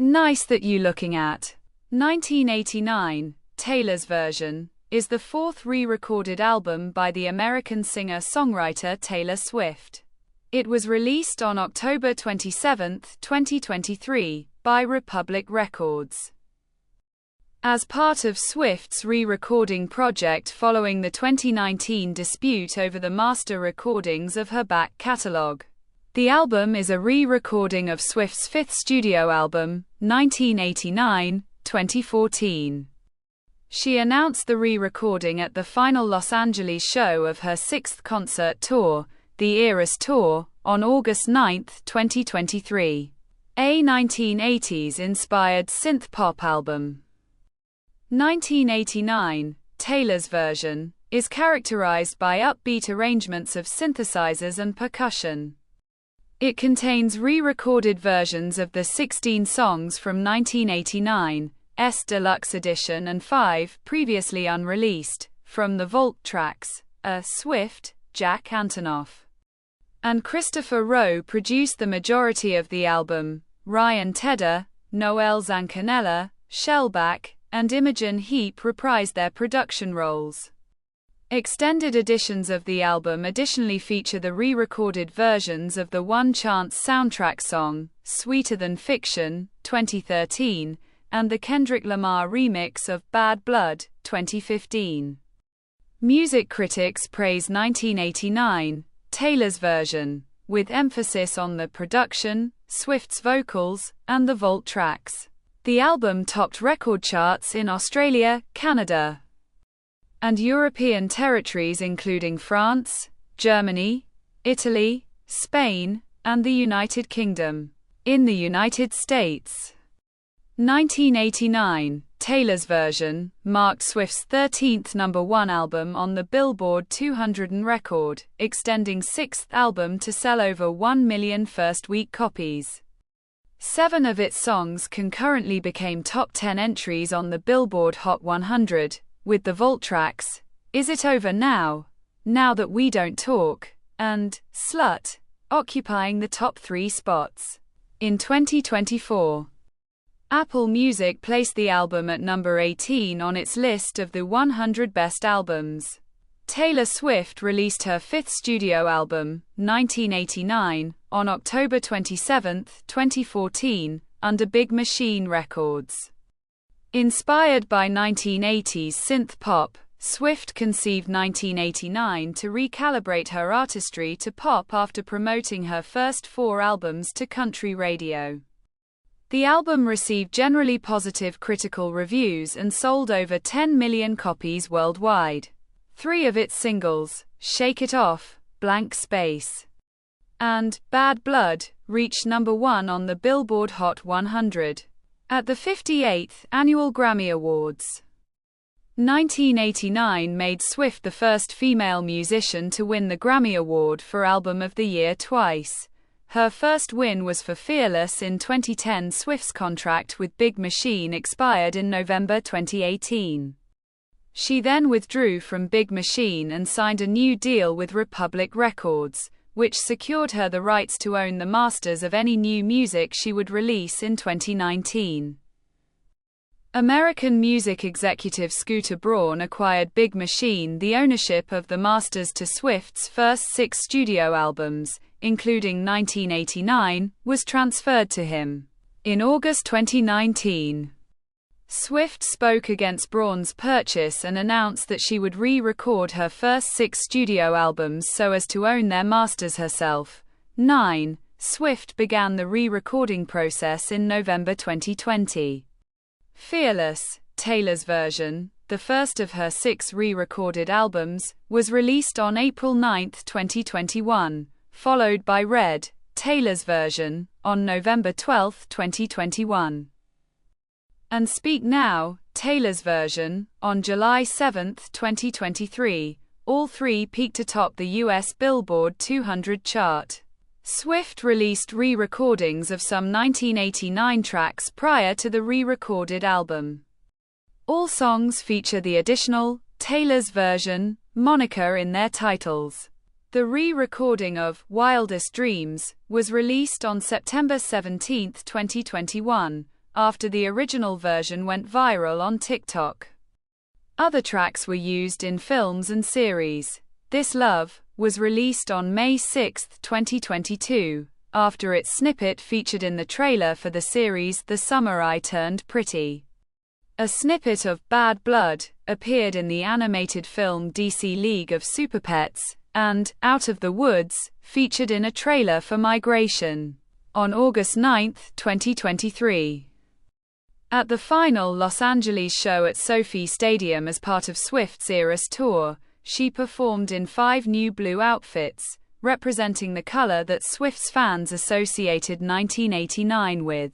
Nice That You Looking At. 1989, Taylor's version, is the fourth re-recorded album by the American singer-songwriter Taylor Swift. It was released on October 27, 2023, by Republic Records. As part of Swift's re-recording project following the 2019 dispute over the master recordings of her back catalog. The album is a re-recording of Swift's fifth studio album, 1989-2014. She announced the re-recording at the final Los Angeles show of her sixth concert tour, the Eras Tour, on August 9, 2023. A 1980s-inspired synth-pop album. 1989, Taylor's version, is characterized by upbeat arrangements of synthesizers and percussion. It contains re-recorded versions of the 16 songs from 1989's Deluxe Edition and 5 previously unreleased, from the Vault tracks. Swift, Jack Antonoff, and Christopher Rowe produced the majority of the album. Ryan Tedder, Noel Zancanella, Shellback, and Imogen Heap reprised their production roles. Extended editions of the album additionally feature the re-recorded versions of the One Chance soundtrack song, Sweeter Than Fiction, 2013, and the Kendrick Lamar remix of Bad Blood, 2015. Music critics praise 1989, Taylor's version, with emphasis on the production, Swift's vocals, and the Vault tracks. The album topped record charts in Australia, Canada, and European territories including France, Germany, Italy, Spain, and the United Kingdom. In the United States, 1989, Taylor's version, marked Swift's 13th #1 album on the Billboard 200 record, extending sixth album to sell over 1 million first-week copies. 7 of its songs concurrently became top 10 entries on the Billboard Hot 100, with the Vault tracks, Is It Over Now, Now That We Don't Talk, and Slut, occupying the top 3 spots. In 2024, Apple Music placed the album at number 18 on its list of the 100 best albums. Taylor Swift released her fifth studio album, 1989, on October 27, 2014, under Big Machine Records. Inspired by 1980s synth pop, Swift conceived 1989 to recalibrate her artistry to pop after promoting her first 4 albums to country radio. The album received generally positive critical reviews and sold over 10 million copies worldwide. 3 of its singles, Shake It Off, Blank Space, and Bad Blood, reached #1 on the Billboard Hot 100. At the 58th Annual Grammy Awards, 1989 made Swift the first female musician to win the Grammy Award for Album of the Year twice. Her first win was for Fearless in 2010. Swift's contract with Big Machine expired in November 2018. She then withdrew from Big Machine and signed a new deal with Republic Records, which secured her the rights to own the masters of any new music she would release in 2019. American music executive Scooter Braun acquired Big Machine. The ownership of the masters to Swift's first 6 studio albums, including 1989, was transferred to him. In August 2019, Swift spoke against Braun's purchase and announced that she would re-record her first 6 studio albums so as to own their masters herself. 9. Swift began the re-recording process in November 2020. Fearless, Taylor's version, the first of her 6 re-recorded albums, was released on April 9, 2021, followed by Red, Taylor's version, on November 12, 2021. And Speak Now, Taylor's version, on July 7, 2023, all 3 peaked atop the US Billboard 200 chart. Swift released re-recordings of some 1989 tracks prior to the re-recorded album. All songs feature the additional, Taylor's version, moniker in their titles. The re-recording of Wildest Dreams was released on September 17, 2021, after the original version went viral on TikTok. Other tracks were used in films and series. This Love was released on May 6, 2022, after its snippet featured in the trailer for the series The Summer I Turned Pretty. A snippet of Bad Blood appeared in the animated film DC League of Super Pets, and Out of the Woods featured in a trailer for Migration on August 9, 2023. At the final Los Angeles show at SoFi Stadium as part of Swift's Eras tour, she performed in 5 new blue outfits, representing the color that Swift's fans associated 1989 with.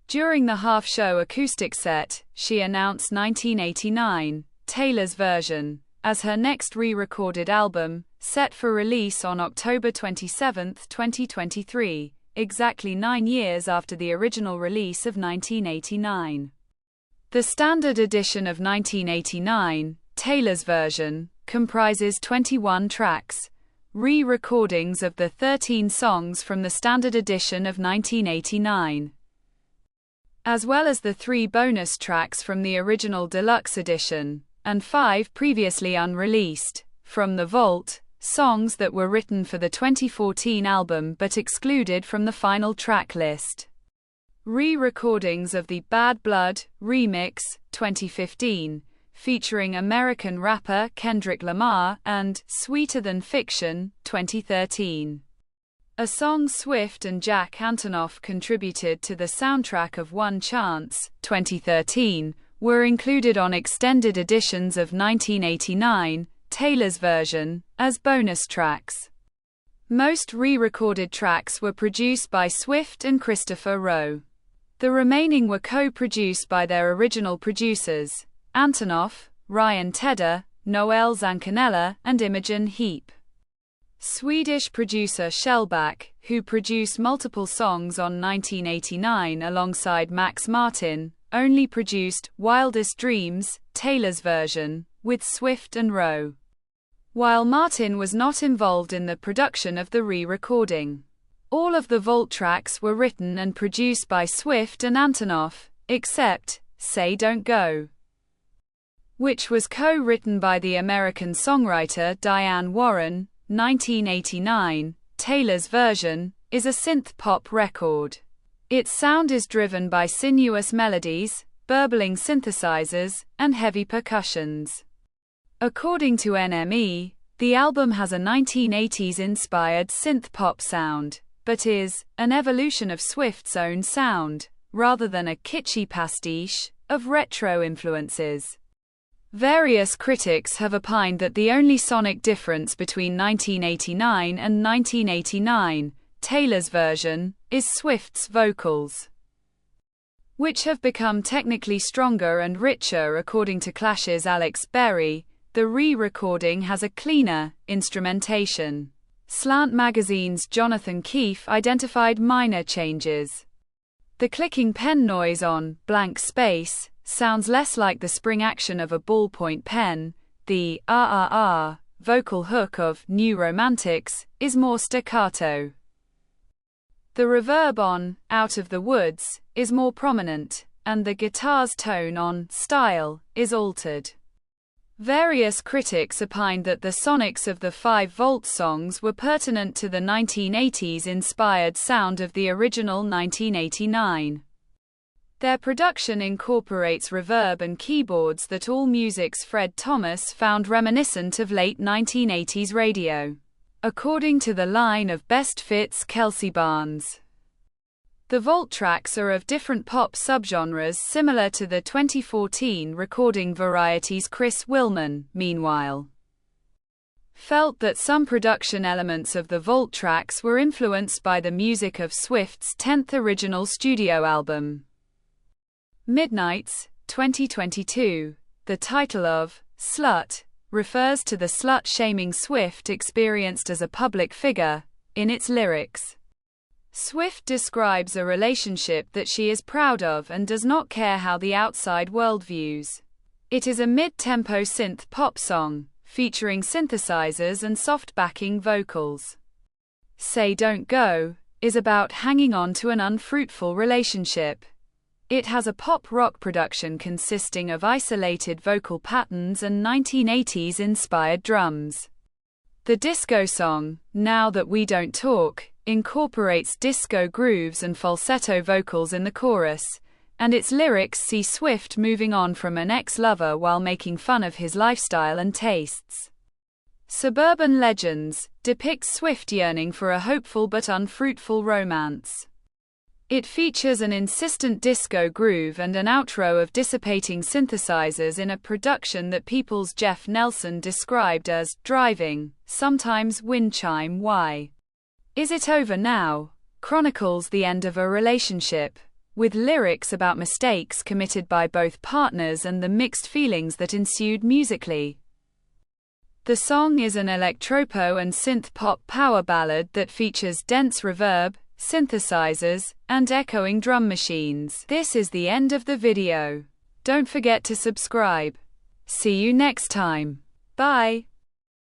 During the half-show acoustic set, she announced 1989, Taylor's version, as her next re-recorded album, set for release on October 27, 2023. Exactly 9 years after the original release of 1989. The standard edition of 1989, Taylor's version, comprises 21 tracks, re-recordings of the 13 songs from the standard edition of 1989, as well as the 3 bonus tracks from the original deluxe edition, and 5 previously unreleased, from the vault, songs that were written for the 2014 album but excluded from the final track list. Re-recordings of the Bad Blood remix, 2015, featuring American rapper Kendrick Lamar, and Sweeter Than Fiction, 2013. A song Swift and Jack Antonoff contributed to the soundtrack of One Chance, 2013, were included on extended editions of 1989, Taylor's version, as bonus tracks. Most re-recorded tracks were produced by Swift and Christopher Rowe. The remaining were co-produced by their original producers, Antonoff, Ryan Tedder, Noel Zancanella, and Imogen Heap. Swedish producer Shellback, who produced multiple songs on 1989 alongside Max Martin, only produced Wildest Dreams, Taylor's version, with Swift and Rowe, while Martin was not involved in the production of the re-recording. All of the vault tracks were written and produced by Swift and Antonoff, except Say Don't Go, which was co-written by the American songwriter Diane Warren. 1989, Taylor's version, is a synth-pop record. Its sound is driven by sinuous melodies, burbling synthesizers, and heavy percussions. According to NME, the album has a 1980s-inspired synth-pop sound, but is an evolution of Swift's own sound, rather than a kitschy pastiche of retro influences. Various critics have opined that the only sonic difference between 1989 and 1989, Taylor's version, is Swift's vocals, which have become technically stronger and richer. According to Clash's Alex Berry, the re-recording has a cleaner instrumentation. Slant Magazine's Jonathan Keefe identified minor changes. The clicking pen noise on Blank Space sounds less like the spring action of a ballpoint pen. The vocal hook of New Romantics is more staccato. The reverb on Out of the Woods is more prominent, and the guitar's tone on Style is altered. Various critics opined that the sonics of the 5 Volt songs were pertinent to the 1980s-inspired sound of the original 1989. Their production incorporates reverb and keyboards that AllMusic's Fred Thomas found reminiscent of late 1980s radio, according to the line of Best Fits Kelsey Barnes. The vault tracks are of different pop subgenres similar to the 2014 recording. Variety's Chris Willman, meanwhile, felt that some production elements of the vault tracks were influenced by the music of Swift's 10th original studio album, Midnights, 2022. The title of Slut refers to the slut-shaming Swift experienced as a public figure in its lyrics. Swift describes a relationship that she is proud of and does not care how the outside world views. It is a mid-tempo synth pop song, featuring synthesizers and soft backing vocals. Say Don't Go is about hanging on to an unfruitful relationship. It has a pop-rock production consisting of isolated vocal patterns and 1980s-inspired drums. The disco song, Now That We Don't Talk, incorporates disco grooves and falsetto vocals in the chorus, and its lyrics see Swift moving on from an ex-lover while making fun of his lifestyle and tastes. Suburban Legends depicts Swift yearning for a hopeful but unfruitful romance. It features an insistent disco groove and an outro of dissipating synthesizers in a production that People's Jeff Nelson described as driving, sometimes wind chime. Why Is It Over Now chronicles the end of a relationship, with lyrics about mistakes committed by both partners and the mixed feelings that ensued musically. The song is an electropop and synth-pop power ballad that features dense reverb, synthesizers, and echoing drum machines. This is the end of the video. Don't forget to subscribe. See you next time. Bye.